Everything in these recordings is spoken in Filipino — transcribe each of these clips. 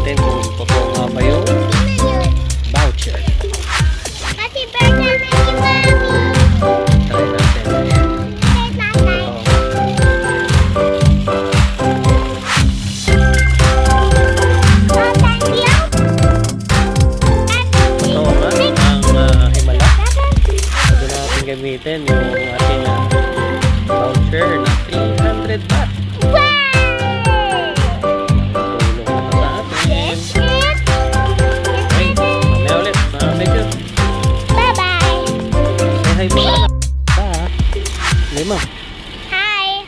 natin kung totoo nga ba yung voucher. Happy birthday, Mami! Try natin. Totoo nga ang himala. Pwede natin gamitin yung ating voucher na 300 baht. Hi mga anak. Lima. Hi!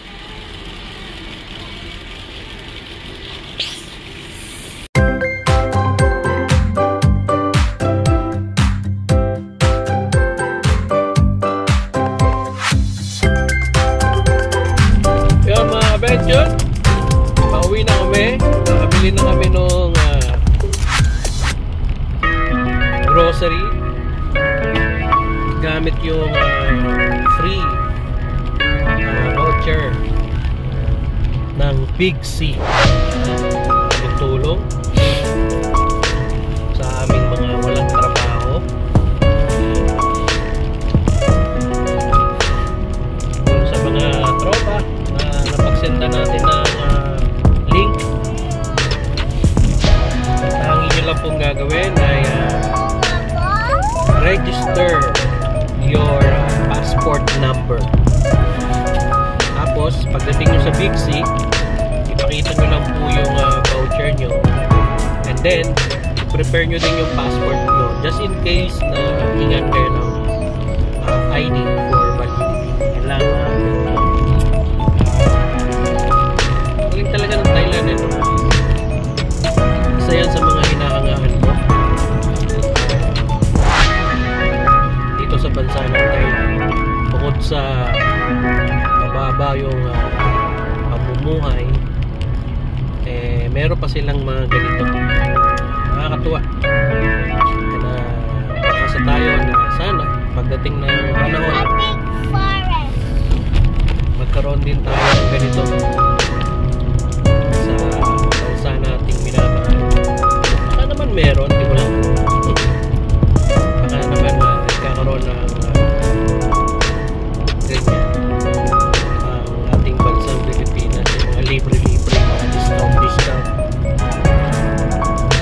Yan mga adventure. Pauwi na kami. Nakabili na kami nung grocery. Gamit yung free voucher ng Big C. Yung tulong sa aming mga walang trabaho. Sa mga tropa na napagsenda natin ng link, ang inyo lang pong gagawin ay register your passport number. Tapos pagdating nyo sa Big C, ipakita nyo lang po yung voucher nyo, and then prepare nyo din yung passport nyo just in case na hingan kayo ng ID for validity. Yan lang. Galing talaga ng Thailand eh, no? Isa yan sa mga hinahangahan ko dito sa bansa ng Thailand. Bukod sa mababa yung pamumuhay, eh meron pa silang mga ganito. Nakakatuwa. Kaya pakasa tayo na sana pagdating ng panahon, magkaroon din tayo ng ganito sa bansa nating minamahal. Baka naman meron, di ko lang. Baka naman nagkakaroon ng ganyan ang ating bansang Pilipinas, yung mga libre-libre, mga discount.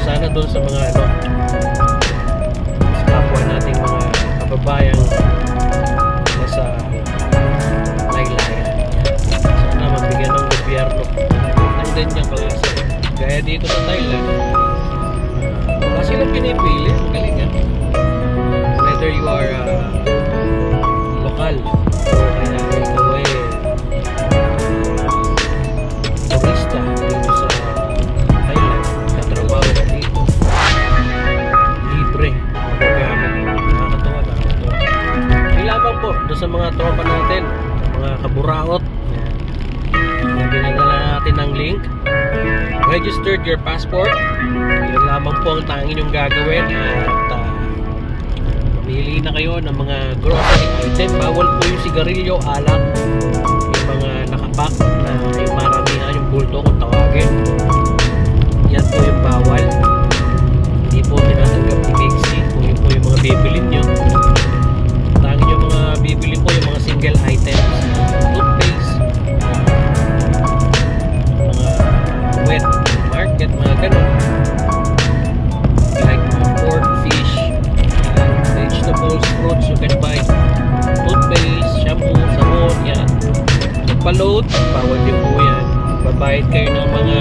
Sana doon sa mga sa kapwa nating mga kababayang nasa laylayan. Sana mabigyan ng gobyerno ng ganyang klase. Gaya dito sa Thailand, wala silang pinipili. Ang galing yan. Whether you are lokal o kaya ikaw ay turista dito sa Thailand, katrabaho ka dito, libre magagamit. Nakakatawa. Lamang po doon sa mga tropa natin, mga kaburaot, na binadala natin ng link. Registered your passport. Yun lamang po ang tanging yung gagawin, at mamili na kayo ng mga grocery item. Bawal po yung sigarilyo, alak, yung mga nakapack na yung maramihan, yung bulto kung tawagin. Yan po yung bawal. Hindi po tinatanggap ni Big C kung yun po yung mga bibilin nyo. Tanging yung mga bibili po yung mga single items, toothpaste, mga wet market, mga ganun, like pork, fish, vegetables, fruits. You can buy toothpaste, shampoo, sabon, yan. Pagpa-load, bawal din po yan. Babayad kayo ng mga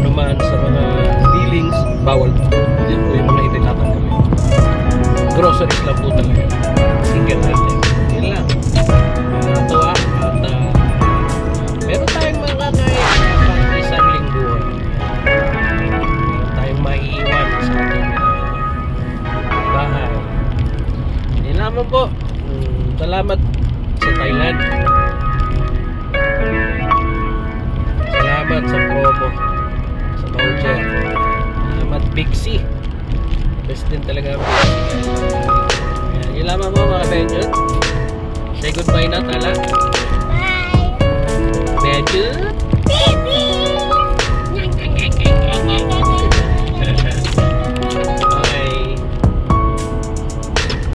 anuman sa mga billings, bawal po. Yan po yung mga itinatanggap. Groceries lang po talaga, single item. Yan lang. Nakakatawa. At meron tayong mga kaya pang isang linggo. Meron tayong maiiwan sa ating bahay. Yan naman po. Salamat sa Thailand. Salamat sa promo, sa voucher. Salamat Big C. Best din talaga ang Big C. Yan lamang mo mga benjot. Say goodbye na, Tala. Bye! Benjot.